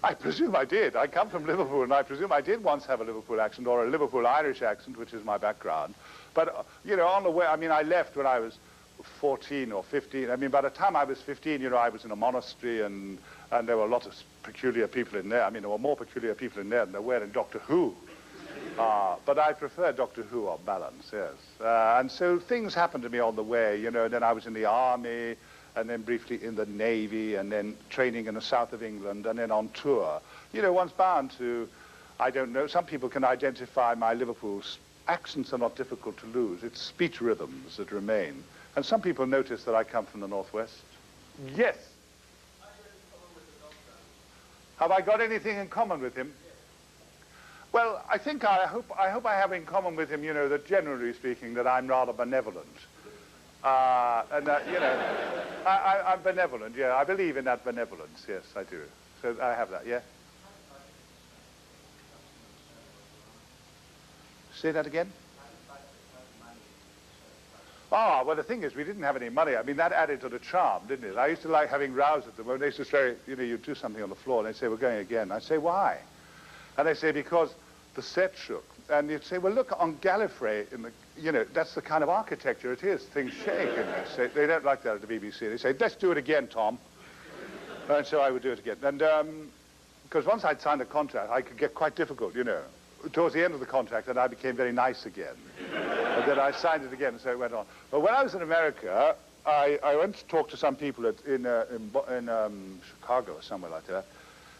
I presume I did. I come from Liverpool, and I presume I did once have a Liverpool accent, or a Liverpool-Irish accent, which is my background. But, you know, on the way, I mean, I left when I was 14 or 15. I mean, by the time I was 15, you know, I was in a monastery, and there were a lot of peculiar people in there. I mean, there were more peculiar people in there than there were in Doctor Who. But I prefer Doctor Who on balance, yes. And so things happened to me on the way, you know. Then I was in the army, and then briefly in the Navy, and then training in the south of England, and then on tour. You know, one's bound to, I don't know, some people can identify my Liverpool accents are not difficult to lose. It's speech rhythms that remain. And some people notice that I come from the Northwest. Yes. Have I got anything in common with him? Well, I think I hope I have in common with him, you know, that generally speaking, that I'm rather benevolent. And that, you know, I'm benevolent, yeah. I believe in that benevolence, yes, I do. So I have that, yeah? Say that again? Ah, well, the thing is, we didn't have any money. I mean, that added to the charm, didn't it? I used to like having rows at them when they used to say, you know, you'd do something on the floor, and they'd say, we're going again. I'd say, why? And they say, because the set shook. And you'd say, well, look, on Gallifrey, in the, you know, that's the kind of architecture it is. Things shake. And they don't like that at the BBC. They say, let's do it again, Tom. And so I would do it again. And because once I'd signed a contract, I could get quite difficult, you know. Towards the end of the contract, and I became very nice again. And then I signed it again, and so it went on. But when I was in America, I went to talk to some people in Chicago or somewhere like that.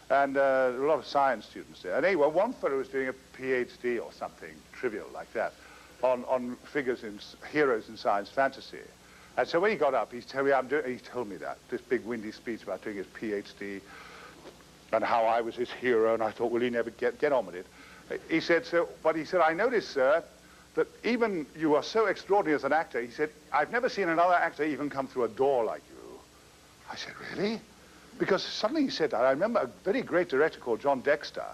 And there were a lot of science students there. And anyway, one fellow was doing a PhD or something trivial like that on figures in heroes in science fantasy. And so when he got up, he told me that, this big windy speech about doing his PhD and how I was his hero, and I thought, will he never get on with it? He said, but he said, I noticed, sir, that even you are so extraordinary as an actor. He said, I've never seen another actor even come through a door like you. I said, really? Because suddenly he said that. I remember a very great director called John Dexter.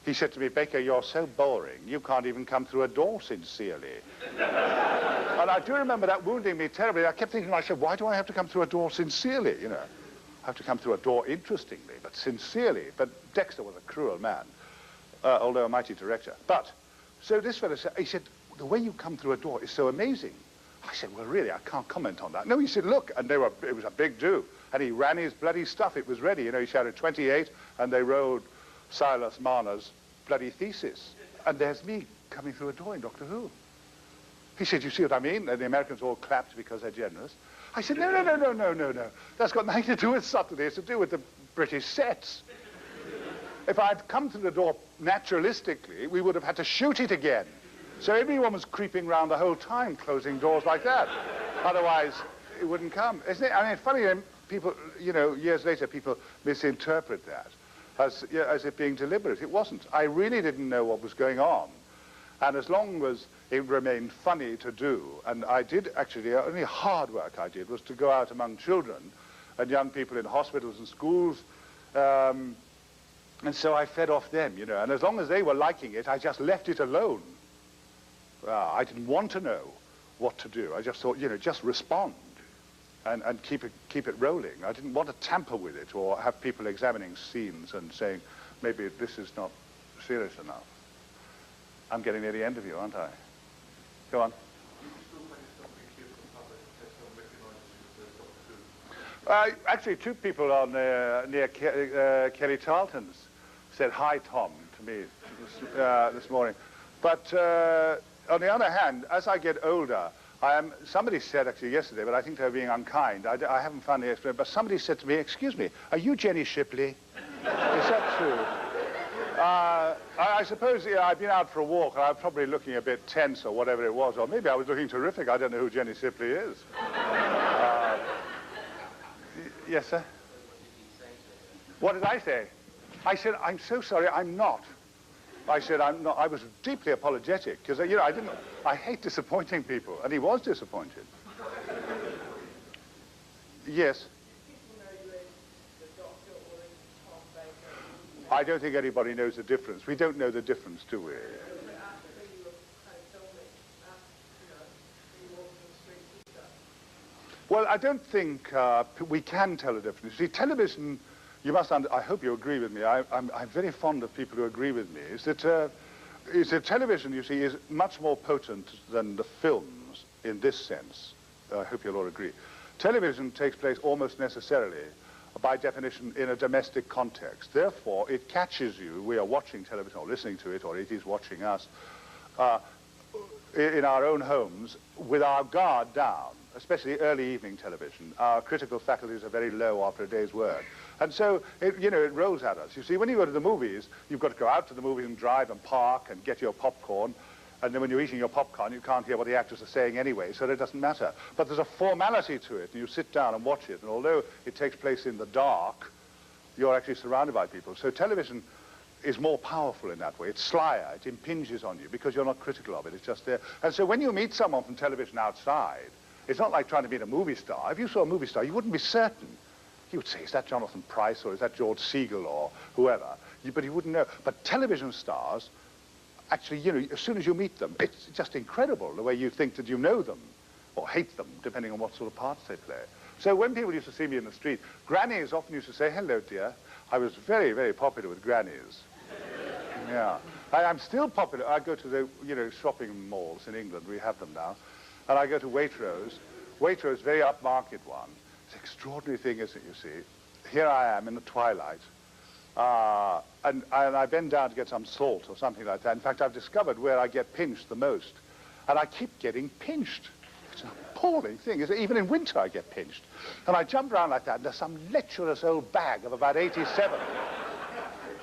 He said to me, Baker, you're so boring. You can't even come through a door sincerely. And I do remember that wounding me terribly. I kept thinking to myself, why do I have to come through a door sincerely, you know? I have to come through a door interestingly, but sincerely. But Dexter was a cruel man. Although a mighty director. But, so this fellow said, he said, the way you come through a door is so amazing. I said, well, really, I can't comment on that. No, he said, look, and it was a big do. And he ran his bloody stuff. It was ready. You know, he shouted 28, and they wrote Silas Marner's bloody thesis. And there's me coming through a door in Doctor Who. He said, you see what I mean? And the Americans all clapped because they're generous. I said, no. That's got nothing to do with subtlety. It's to do with the British sets. If I'd come through the door naturalistically, we would have had to shoot it again. So everyone was creeping around the whole time, closing doors like that. Otherwise, it wouldn't come. Isn't it? I mean, funny, people, you know, years later, people misinterpret that as it being deliberate. It wasn't. I really didn't know what was going on. And as long as it remained funny to do, and I did actually, the only hard work I did was to go out among children and young people in hospitals and schools, and so I fed off them, you know, and as long as they were liking it, I just left it alone. I didn't want to know what to do. I just thought, you know, just respond and keep it rolling. I didn't want to tamper with it or have people examining scenes and saying, maybe this is not serious enough. I'm getting near the end of you, aren't I? Go on. Actually, two people on near Kelly Tarleton's said hi, Tom, to me this morning. But on the other hand, as I get older, somebody said actually yesterday, but I think they were being unkind. I haven't found the explanation, but somebody said to me, excuse me, are you Jenny Shipley? Is that true? I suppose I've been out for a walk, and I was probably looking a bit tense or whatever it was, or maybe I was looking terrific. I don't know who Jenny Shipley is. Yes, sir? What did I say? I said, I'm so sorry, I'm not. I said, I'm not. I was deeply apologetic, because, you know, I hate disappointing people, and he was disappointed. Yes? I don't think anybody knows the difference. We don't know the difference, do we? Well, I don't think we can tell the difference. See, television I hope you agree with me. I'm very fond of people who agree with me. Is that television, you see, is much more potent than the films in this sense. I hope you'll all agree. Television takes place almost necessarily, by definition, in a domestic context. Therefore, it catches you. We are watching television or listening to it, or it is watching us, in our own homes with our guard down, especially early evening television. Our critical faculties are very low after a day's work. And so, it rolls at us. You see, when you go to the movies, you've got to go out to the movies and drive and park and get your popcorn. And then when you're eating your popcorn, you can't hear what the actors are saying anyway, so it doesn't matter. But there's a formality to it, and you sit down and watch it. And although it takes place in the dark, you're actually surrounded by people. So television is more powerful in that way. It's slyer. It impinges on you because you're not critical of it. It's just there. And so when you meet someone from television outside, it's not like trying to meet a movie star. If you saw a movie star, you wouldn't be certain. You would say, is that Jonathan Pryce or is that George Segal or whoever? But you wouldn't know. But television stars, actually, as soon as you meet them, it's just incredible the way you think that you know them or hate them, depending on what sort of parts they play. So when people used to see me in the street, grannies often used to say, hello, dear. I was very, very popular with grannies. Yeah. I'm still popular. I go to the, shopping malls in England. We have them now. And I go to Waitrose. Waitrose, very upmarket one. It's an extraordinary thing, isn't it, you see? Here I am in the twilight. And I bend down to get some salt or something like that. In fact, I've discovered where I get pinched the most. And I keep getting pinched. It's an appalling thing. Even in winter, I get pinched. And I jump around like that, and there's some lecherous old bag of about 87,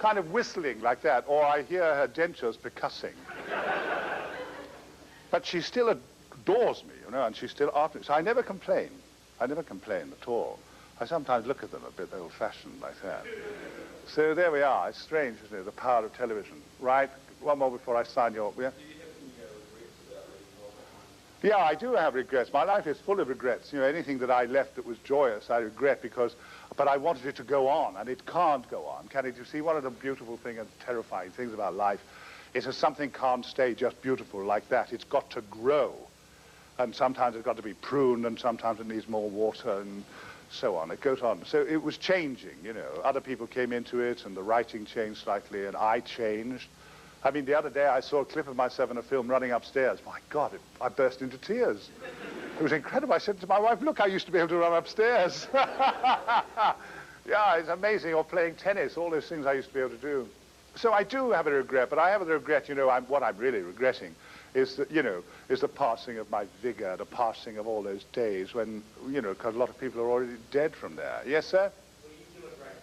kind of whistling like that, or I hear her dentures percussing. But she still adores me, and she's still after me. So I never complain. I never complain at all. I sometimes look at them a bit old-fashioned like that. So there we are. It's strange, isn't it, the power of television. Right? One more before I sign your... Yeah? Yeah, I do have regrets. My life is full of regrets. Anything that I left that was joyous, I regret but I wanted it to go on, and it can't go on, can it? You see, one of the beautiful things and terrifying things about life is that something can't stay just beautiful like that. It's got to grow. And sometimes it's got to be pruned, and sometimes it needs more water, and so on. It goes on. So it was changing, Other people came into it, and the writing changed slightly, and I changed. I mean, the other day I saw a clip of myself in a film running upstairs. My God, I burst into tears. It was incredible. I said to my wife, look, I used to be able to run upstairs. Yeah, it's amazing. Or playing tennis, all those things I used to be able to do. So I do have a regret, but I have a regret, what I'm really regretting is that, is the passing of my vigor, the passing of all those days when, because a lot of people are already dead from there. Yes, sir? Well, you do it right.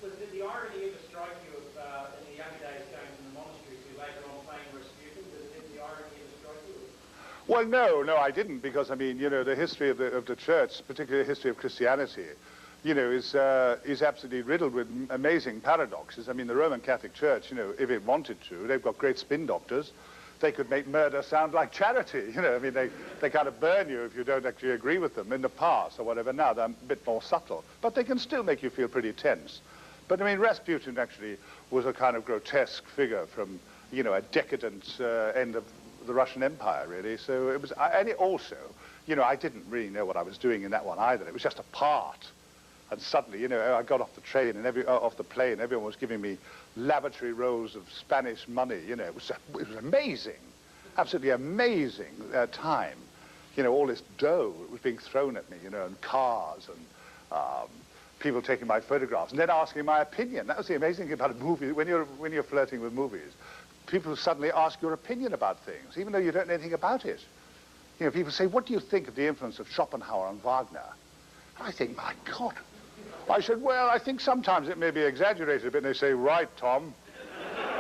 Was the irony ever strike you of, in the younger days going from the monastery to later on playing Rasputin? Did the irony ever strike you? Well, no, I didn't, because, I mean, the history of the church, particularly the history of Christianity, is absolutely riddled with amazing paradoxes. I mean, the Roman Catholic Church, if it wanted to, they've got great spin doctors. They could make murder sound like charity, I mean, they kind of burn you if you don't actually agree with them in the past or whatever. Now they're a bit more subtle, but they can still make you feel pretty tense. But, I mean, Rasputin actually was a kind of grotesque figure from, a decadent end of the Russian Empire, really. So it was, and also, I didn't really know what I was doing in that one either. It was just a part. And suddenly, I got off the train and off the plane, everyone was giving me lavatory rolls of Spanish money. It was amazing, absolutely amazing time. All this dough was being thrown at me, and cars and people taking my photographs and then asking my opinion. That was the amazing thing about a movie. When you're flirting with movies, people suddenly ask your opinion about things, even though you don't know anything about it. People say, what do you think of the influence of Schopenhauer on Wagner? And I think, my God. I said, well, I think sometimes it may be exaggerated a bit. And they say, right, Tom.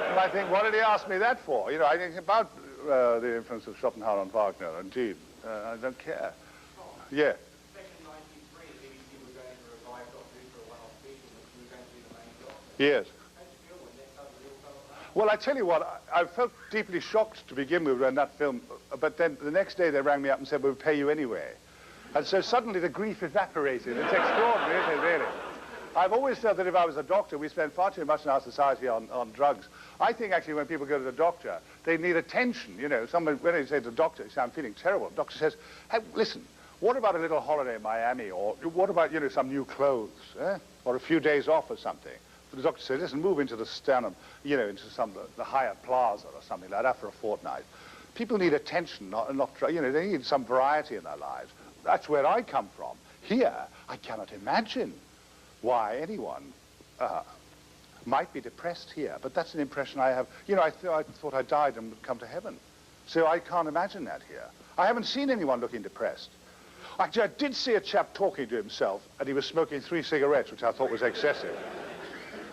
And I think, what did he ask me that for? I think about the influence of Schopenhauer on Wagner, indeed. I don't care. Yeah. Yes. Well, I tell you what, I felt deeply shocked to begin with when that film, but then the next day they rang me up and said, we'll pay you anyway. And so suddenly the grief evaporated. It's extraordinary, isn't it, really? I've always felt that if I was a doctor, we spend far too much in our society on drugs. I think actually when people go to the doctor, they need attention, Someone, when they say to the doctor, they say, I'm feeling terrible. The doctor says, hey, listen, What about a little holiday in Miami? Or what about, you know, some new clothes, or a few days off or something? The doctor said, listen, move into the sternum, you know, into the Hyatt Plaza or something like that for a fortnight. People need attention, not you know, they need some variety in their lives. That's where I come from. Here, I cannot imagine why anyone might be depressed here, but that's an impression I have. You know, I thought I died and would come to heaven. So I can't imagine that here. I haven't seen anyone looking depressed. Actually, I did see a chap talking to himself, and he was smoking 3 cigarettes, which I thought was excessive,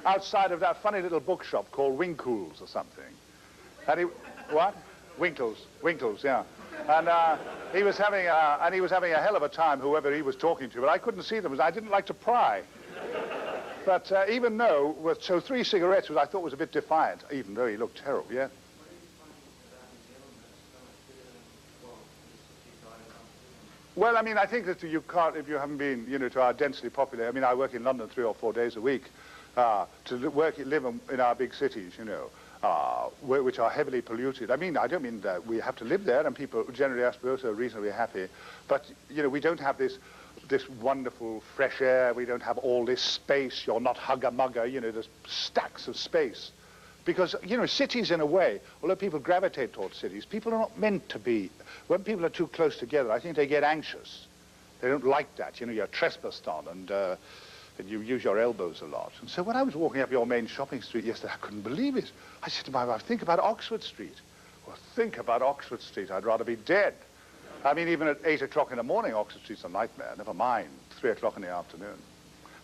outside of that funny little bookshop called Winkles or something. And he, what? Winkles, yeah. And he was having a hell of a time, whoever he was talking to, but I couldn't see them. I didn't like to pry. But even though, so 3 cigarettes, which I thought was a bit defiant, even though he looked terrible, yeah. Well, I mean, I think that you can't, if you haven't been, you know, to our densely populated, I mean, I work in London 3 or 4 days a week, to live in our big cities, you know, which are heavily polluted. I mean, I don't mean that we have to live there, and people generally, I suppose, are reasonably happy, but, you know, we don't have this wonderful fresh air, we don't have all this space, you're not hugger-mugger, you know, there's stacks of space. Because, you know, cities in a way, although people gravitate towards cities, people are not meant to be. When people are too close together, I think they get anxious. They don't like that, you know, you're trespassed on and you use your elbows a lot. And so when I was walking up your main shopping street yesterday, I couldn't believe it. I said to my wife, think about Oxford Street. Well, think about Oxford Street, I'd rather be dead. I mean, even at 8 o'clock in the morning, Oxford Street's a nightmare, never mind 3 o'clock in the afternoon.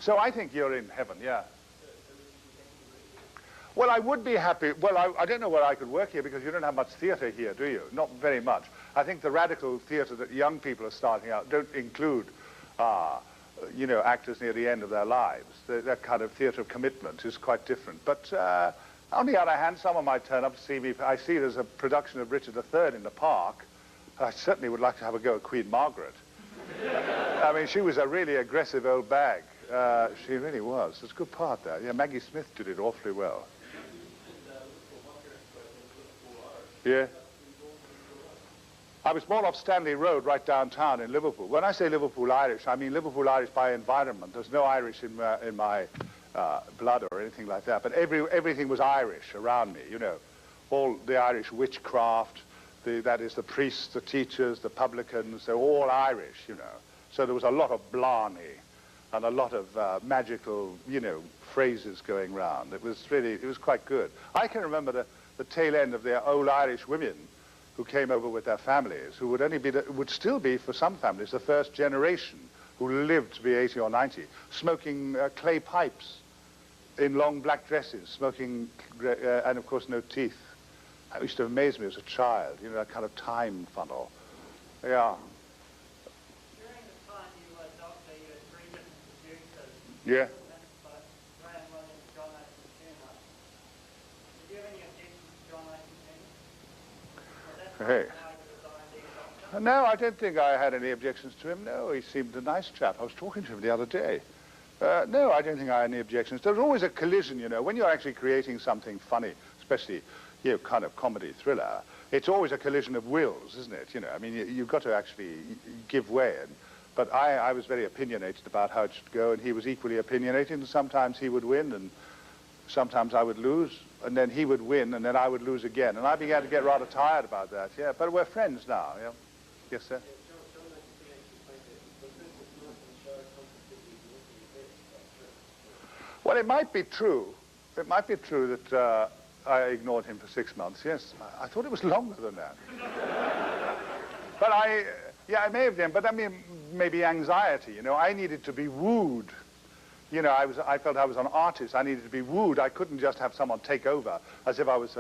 So I think you're in heaven, yeah. Well, I would be happy. Well, I don't know where I could work here because you don't have much theatre here, do you? Not very much. I think the radical theatre that young people are starting out don't include, you know, actors near the end of their lives. That kind of theatre of commitment is quite different. But on the other hand, someone might turn up to see me. I see there's a production of Richard III in the park. I certainly would like to have a go at Queen Margaret. I mean, she was a really aggressive old bag. She really was. It's a good part there. Yeah, Maggie Smith did it awfully well. Yeah. I was born off Stanley Road, right downtown in Liverpool. When I say Liverpool Irish, I mean Liverpool Irish by environment. There's no Irish in my blood or anything like that. But everything was Irish around me, you know. All the Irish witchcraft, that is the priests, the teachers, the publicans, they're all Irish, you know. So there was a lot of blarney and a lot of magical, you know, phrases going round. It was quite good. I can remember the tail end of their old Irish women who came over with their families, who would still be, for some families, the first generation who lived to be 80 or 90, smoking clay pipes in long black dresses, smoking, and of course no teeth. That used to amaze me as a child, you know, that kind of time funnel. Yeah. During the time you were a doctor, you had 3 different producers. Yeah. Hey. No, I don't think I had any objections to him. No, he seemed a nice chap. I was talking to him the other day. No, I don't think I had any objections. There's always a collision, you know. When you're actually creating something funny, especially, you know, kind of comedy thriller, it's always a collision of wills, isn't it? You know, I mean, you've got to actually give way. But I was very opinionated about how it should go, and he was equally opinionated, and sometimes he would win, and sometimes I would lose, and then he would win, and then I would lose again. And I began to get rather tired about that, yeah. But we're friends now, yeah. Yes, sir? Well, it might be true. It might be true that I ignored him for 6 months, yes. I thought it was longer than that. But yeah, I may have done, but I mean, maybe anxiety, you know. I needed to be wooed. You know, I felt I was an artist. I needed to be wooed. I couldn't just have someone take over as if I was,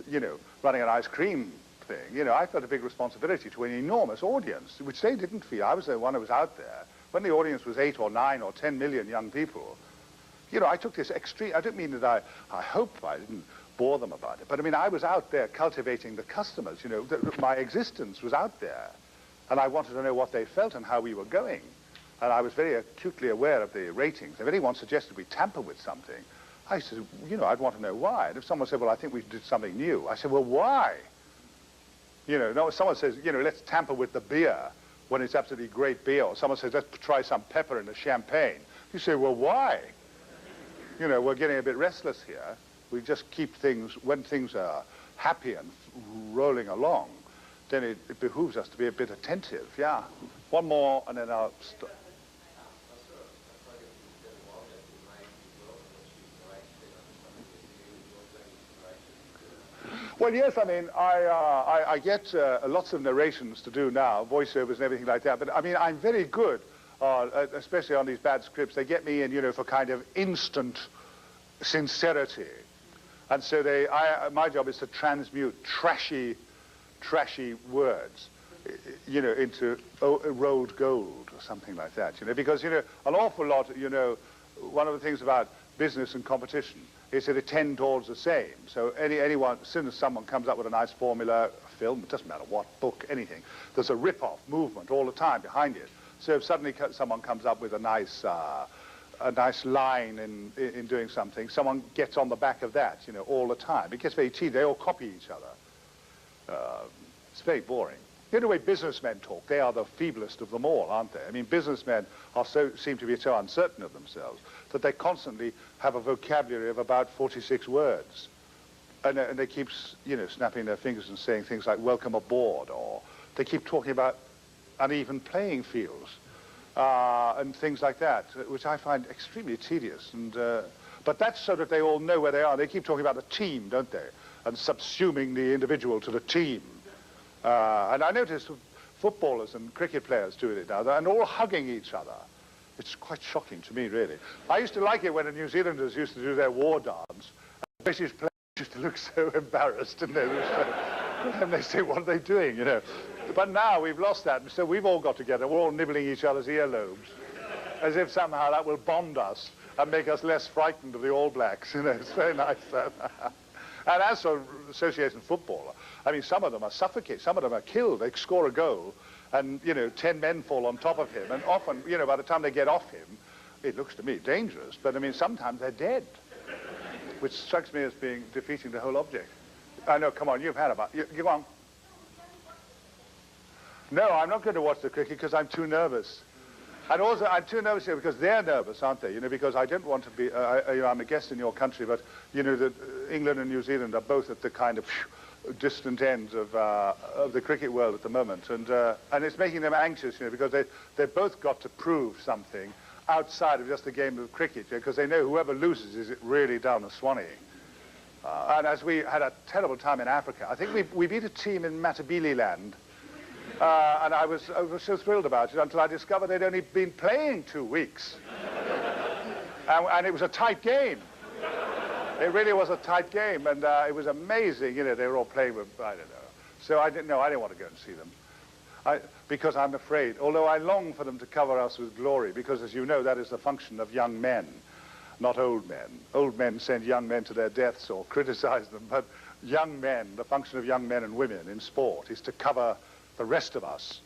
you know, running an ice cream thing. You know, I felt a big responsibility to an enormous audience, which they didn't feel. I was the one who was out there. When the audience was 8 or 9 or 10 million young people, you know, I took this extreme, I don't mean that I hope I didn't bore them about it, but I mean, I was out there cultivating the customers, you know, my existence was out there, and I wanted to know what they felt and how we were going. And I was very acutely aware of the ratings. If anyone suggested we tamper with something, I said, you know, I'd want to know why. And if someone said, well, I think we did something new, I said, well, why? You know, no, if someone says, you know, let's tamper with the beer, when it's absolutely great beer, or someone says, let's try some pepper in the champagne. You say, well, why? You know, we're getting a bit restless here. We just keep things, when things are happy and rolling along, then it behooves us to be a bit attentive, yeah. One more, and then I'll stop. Well, yes, I mean, I get lots of narrations to do now, voiceovers and everything like that, but I mean, I'm very good, especially on these bad scripts. They get me in, you know, for kind of instant sincerity. And so my job is to transmute trashy words, you know, into rolled gold or something like that, you know, because, you know, an awful lot, you know, one of the things about business and competition is that it tend towards the same. So anyone, as soon as someone comes up with a nice formula, a film, it doesn't matter what, book, anything, there's a rip-off movement all the time behind it. So if suddenly someone comes up with a nice line in doing something, someone gets on the back of that, you know, all the time. It gets very tedious. They all copy each other. It's very boring. You know the way businessmen talk, they are the feeblest of them all, aren't they? I mean, businessmen seem to be so uncertain of themselves that they constantly have a vocabulary of about 46 words. And they keep, you know, snapping their fingers and saying things like, welcome aboard, or they keep talking about uneven playing fields, and things like that, which I find extremely tedious. And, but that's so that they all know where they are. They keep talking about the team, don't they? And subsuming the individual to the team. And I notice footballers and cricket players doing it now, and all hugging each other. It's quite shocking to me, really. I used to like it when the New Zealanders used to do their war dance. And British players used to look so embarrassed, and they say, what are they doing, you know? But now we've lost that, so we've all got together. We're all nibbling each other's earlobes, as if somehow that will bond us and make us less frightened of the All Blacks, you know. It's very nice. And as for association football, I mean, some of them are suffocated, some of them are killed. They score a goal, and, you know, 10 men fall on top of him, and often, you know, by the time they get off him, it looks to me dangerous, but I mean, sometimes they're dead, which strikes me as being defeating the whole object. I know, come on, you've had about, you go on. No, I'm not going to watch the cricket because I'm too nervous. And also, I'm too nervous here because they're nervous, aren't they? You know, because I don't want to be, you know, I'm a guest in your country, but, you know, that England and New Zealand are both at the kind of distant ends of the cricket world at the moment. And it's making them anxious, you know, because they've both got to prove something outside of just the game of cricket, because they know whoever loses is really down the Swanee. And as we had a terrible time in Africa, I think we beat a team in Matabeleland, and I was so thrilled about it until I discovered they'd only been playing 2 weeks. And it was a tight game. It really was a tight game, and it was amazing. You know, they were all playing with, I don't know. So I didn't want to go and see them. Because I'm afraid, although I long for them to cover us with glory, because as you know, that is the function of young men, not old men. Old men send young men to their deaths or criticize them, but young men, the function of young men and women in sport is to cover the rest of us,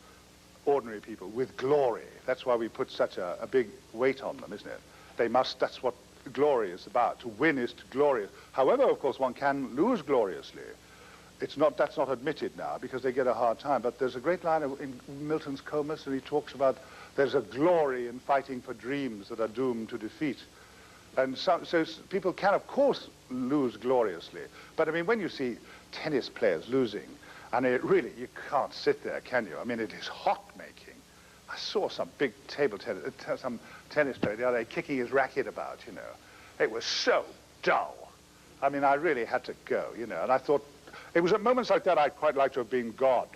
ordinary people, with glory. That's why we put such a big weight on them, isn't it? They must, that's what glory is about. To win is to glory. However, of course, one can lose gloriously. That's not admitted now because they get a hard time. But there's a great line in Milton's Comus, and he talks about there's a glory in fighting for dreams that are doomed to defeat. And so people can, of course, lose gloriously. But I mean, when you see tennis players losing, and it really, you can't sit there, can you? I mean, it is hot-making. I saw some big table tennis, some tennis player the other day kicking his racket about, you know. It was so dull. I mean, I really had to go, you know, and I thought, it was at moments like that I'd quite like to have been God.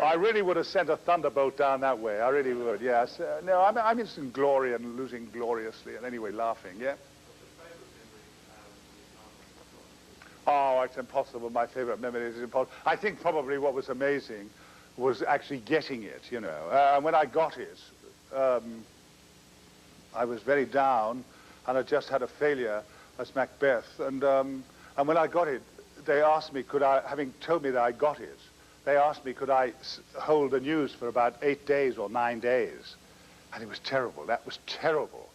I really would have sent a thunderbolt down that way. I really would, yes. No, I'm interested in glory and losing gloriously, and anyway, laughing, yeah? Oh, it's impossible. My favorite memory is impossible. I think probably what was amazing was actually getting it, you know. And when I got it, I was very down, and I just had a failure as Macbeth. And when I got it, they asked me, having told me that I got it, they asked me, could I hold the news for about 8 days or 9 days? And it was terrible. That was terrible,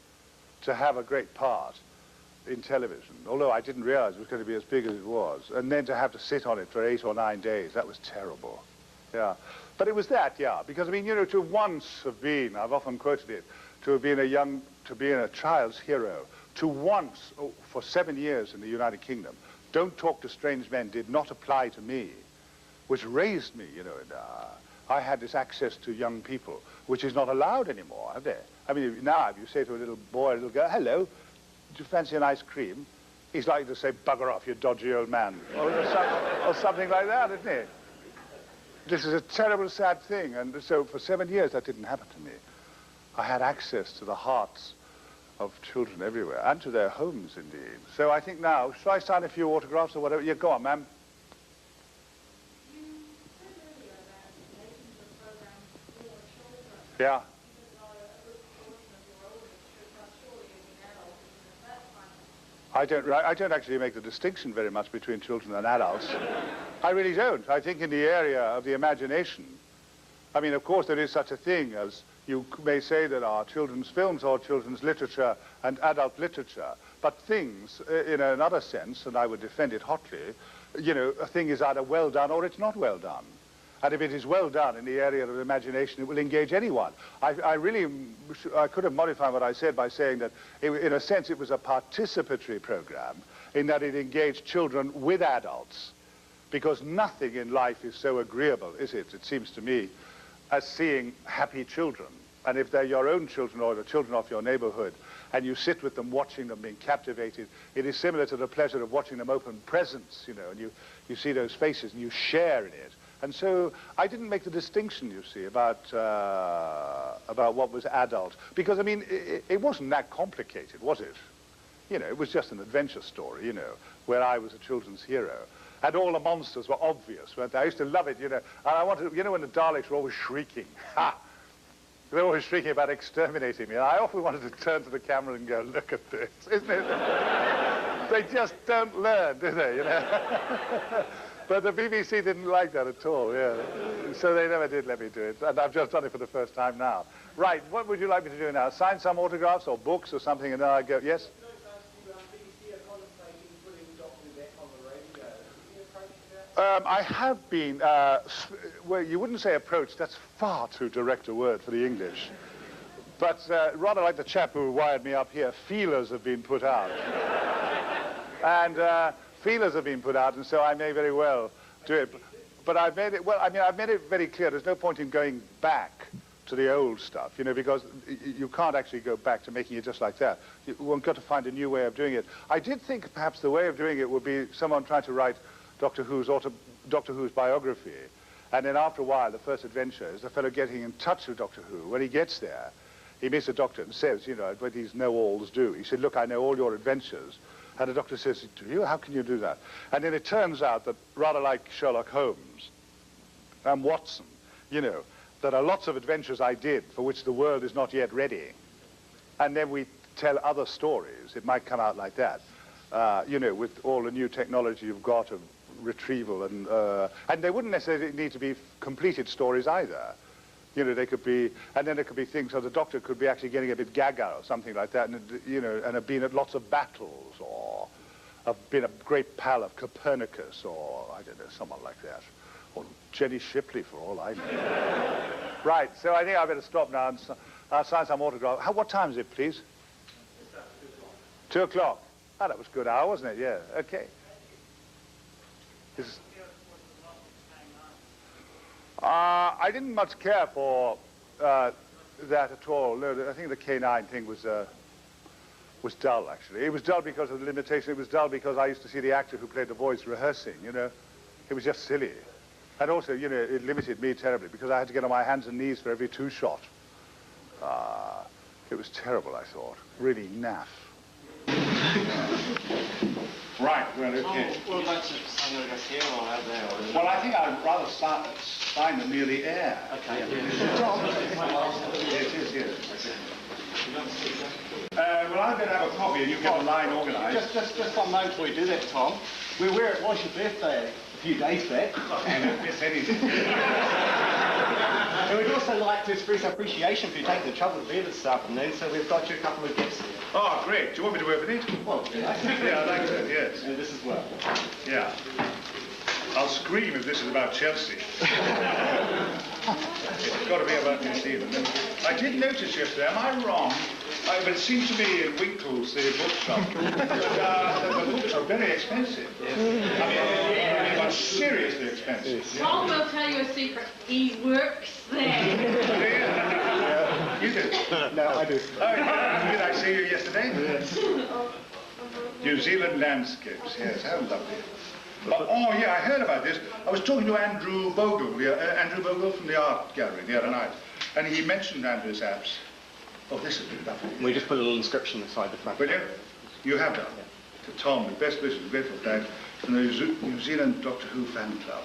to have a great part in television, although I didn't realize it was going to be as big as it was. And then to have to sit on it for 8 or 9 days, that was terrible. Yeah. But it was that, yeah, because, I mean, you know, to once have been, I've often quoted it, to have been to be a child's hero, to once, for 7 years in the United Kingdom, don't talk to strange men did not apply to me, which raised me, you know, and I had this access to young people, which is not allowed anymore, have they? I mean, now if you say to a little boy, a little girl, hello, do you fancy an ice cream? He's likely to say, bugger off, you dodgy old man, or something like that, isn't he? This is a terrible, sad thing, and so for 7 years that didn't happen to me. I had access to the hearts of children everywhere, and to their homes, indeed. So I think now, shall I sign a few autographs or whatever? Yeah, go on, ma'am. You said earlier that making the program for children, Yeah. even though a good portion of your audience should not surely be adults, isn't that funny? I don't actually make the distinction very much between children and adults. I really don't. I think in the area of the imagination, I mean, of course, there is such a thing as, you may say there are children's films or children's literature and adult literature, but things, in another sense, and I would defend it hotly, you know, a thing is either well done or it's not well done. And if it is well done in the area of imagination, it will engage anyone. I could have modified what I said by saying that, in a sense, it was a participatory program in that it engaged children with adults. Because nothing in life is so agreeable, is it seems to me, as seeing happy children. And if they're your own children or the children of your neighborhood, and you sit with them watching them being captivated, it is similar to the pleasure of watching them open presents, you know, and you see those faces and you share in it. And so I didn't make the distinction, you see, about what was adult. Because, I mean, it wasn't that complicated, was it? You know, it was just an adventure story, you know, where I was a children's hero. And all the monsters were obvious, weren't they? I used to love it, you know. And I wanted, you know, when the Daleks were always shrieking. Ha! They were always shrieking about exterminating me. And I often wanted to turn to the camera and go, look at this, isn't it? They just don't learn, do they, you know? But the BBC didn't like that at all, yeah. So they never did let me do it. And I've just done it for the first time now. Right, what would you like me to do now? Sign some autographs or books or something, and then I go, yes? I have been, well, you wouldn't say approached, that's far too direct a word for the English. But rather like the chap who wired me up here, feelers have been put out. And feelers have been put out, and so I may very well do it. But I've made it, well, I mean, I've made it very clear, there's no point in going back to the old stuff, you know, because you can't actually go back to making it just like that. You've got to find a new way of doing it. I did think perhaps the way of doing it would be someone trying to write Doctor Who's biography, and then after a while, the first adventure is the fellow getting in touch with Doctor Who. When he gets there, he meets the Doctor and says, you know, what these know-alls do. He said, look, I know all your adventures. And the Doctor says, do you? How can you do that? And then it turns out that, rather like Sherlock Holmes and Watson, you know, there are lots of adventures I did for which the world is not yet ready. And then we tell other stories. It might come out like that, you know, with all the new technology you've got of retrieval, and they wouldn't necessarily need to be completed stories either. You know, they could be, and then there could be things, so the Doctor could be actually getting a bit gaga or something like that, and, you know, and have been at lots of battles, or have been a great pal of Copernicus, or, I don't know, someone like that. Or Jenny Shipley, for all I know. Right, so I think I better stop now and I'll sign some autograph. What time is it, please? 2 o'clock. Oh, that was a good hour, wasn't it? Yeah, okay. I didn't much care for that at all. No, I think the K9 thing was dull, actually. It was dull because of the limitation. It was dull because I used to see the actor who played the voice rehearsing, you know. It was just silly. And also, you know, it limited me terribly because I had to get on my hands and knees for every 2 shot. It was terrible, I thought. Really naff. Right, well, okay. Well, that's it. I'm going to go here or out there. Well, I think I'd rather sign them near the air. Okay, yeah. It is, yes. Well, I'm going to have a coffee and you get the line organised. Just one moment before you do that, Tom. We're aware it was your birthday a few days back. I don't miss anything. And we'd also like to express our appreciation for you taking the trouble to be here this afternoon, so we've got you a couple of gifts here. Oh, great. Do you want me to open it? Well, yeah. Yeah, I'd like to, yes. And this as well. Yeah. I'll scream if this is about Chelsea. It's got to be about New Zealand. I did notice yesterday, am I wrong? But it seems to me in Winkle's, the bookshop, the books are very expensive. I mean, seriously expensive. Paul will tell you a secret. He works there. You do? No, I do. Oh, did I see you yesterday? Yes. New Zealand landscapes, yes, how lovely. Oh, yeah, I heard about this. I was talking to Andrew Bogle from the art gallery the other night, and he mentioned Andrew's apps. Oh, this would be lovely. We just put a little inscription inside the front. Will you? You have done? Yeah. To Tom, with best wishes, grateful thanks from the New Zealand Doctor Who fan club.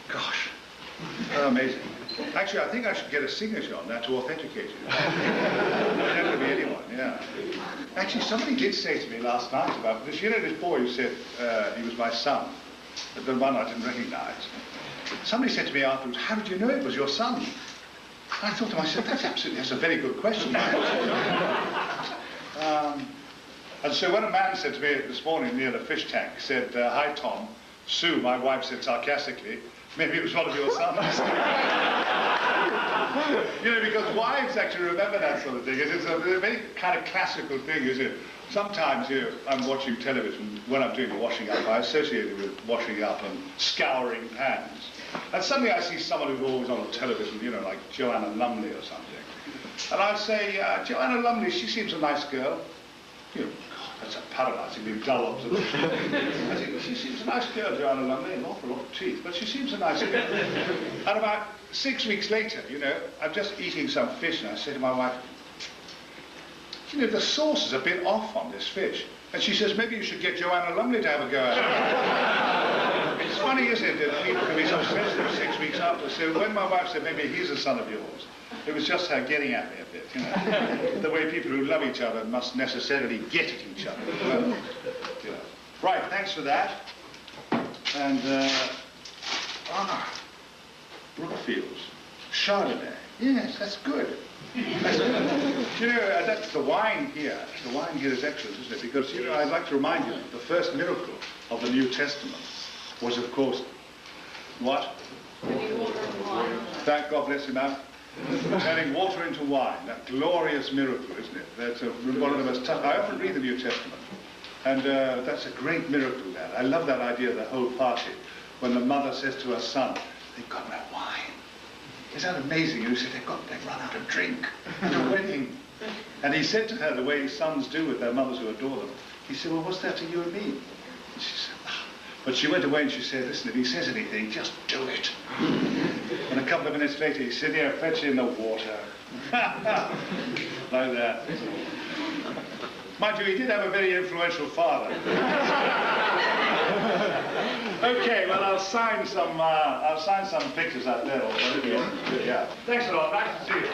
Gosh, how amazing. Actually, I think I should get a signature on that to authenticate it. There's never be anyone, yeah. Actually, somebody did say to me last night about this. You know this boy who said he was my son, the one I didn't recognize. Somebody said to me afterwards, how did you know it was your son? I thought to myself, that's a very good question. And so when a man said to me this morning near the fish tank, he said, hi Tom, Sue, my wife said sarcastically, maybe it was one of your sons. You know, because wives actually remember that sort of thing. It's a very kind of classical thing, isn't it? Sometimes, you know, I'm watching television, when I'm doing the washing up, I associate it with washing up and scouring pans. And suddenly I see someone who's always on television, you know, like Joanna Lumley or something. And I'd say, Joanna Lumley, she seems a nice girl. You know, God, that's a paralyzingly dull observation. I think, she seems a nice girl, Joanna Lumley, an awful lot of teeth, but she seems a nice girl. And about 6 weeks later, you know, I'm just eating some fish, and I say to my wife, you know, the sauce is a bit off on this fish. And she says, maybe you should get Joanna Lumley to have a go at it. It's funny, isn't it, that people can be so sensitive 6 weeks after. So when my wife said, maybe he's a son of yours, it was just her getting at me a bit, you know. The way people who love each other must necessarily get at each other. Well, you know. Right, thanks for that. And, Brookfields, Chardonnay. Yes, that's good. That's good. You know, that's the wine here. The wine here is excellent, isn't it? Because, you know, I'd like to remind you, the first miracle of the New Testament was, of course, what? Thank God bless him, ma'am. Turning water into wine, that glorious miracle, isn't it? That's one of the most tough. I often read the New Testament, and that's a great miracle there. I love that idea of the whole party, when the mother says to her son, they've got no wine. Is that amazing? You said, they've run out of drink at a wedding. And he said to her, the way sons do with their mothers who adore them, he said, well, what's that to you and me? And she said, ah. But she went away and she said, listen, if he says anything, just do it. And a couple of minutes later, he said, here, fetch in the water. Like that. Mind you, he did have a very influential father. Okay, well, I'll sign some pictures out there. Or whatever. Yeah. Thanks a lot. Nice to see you.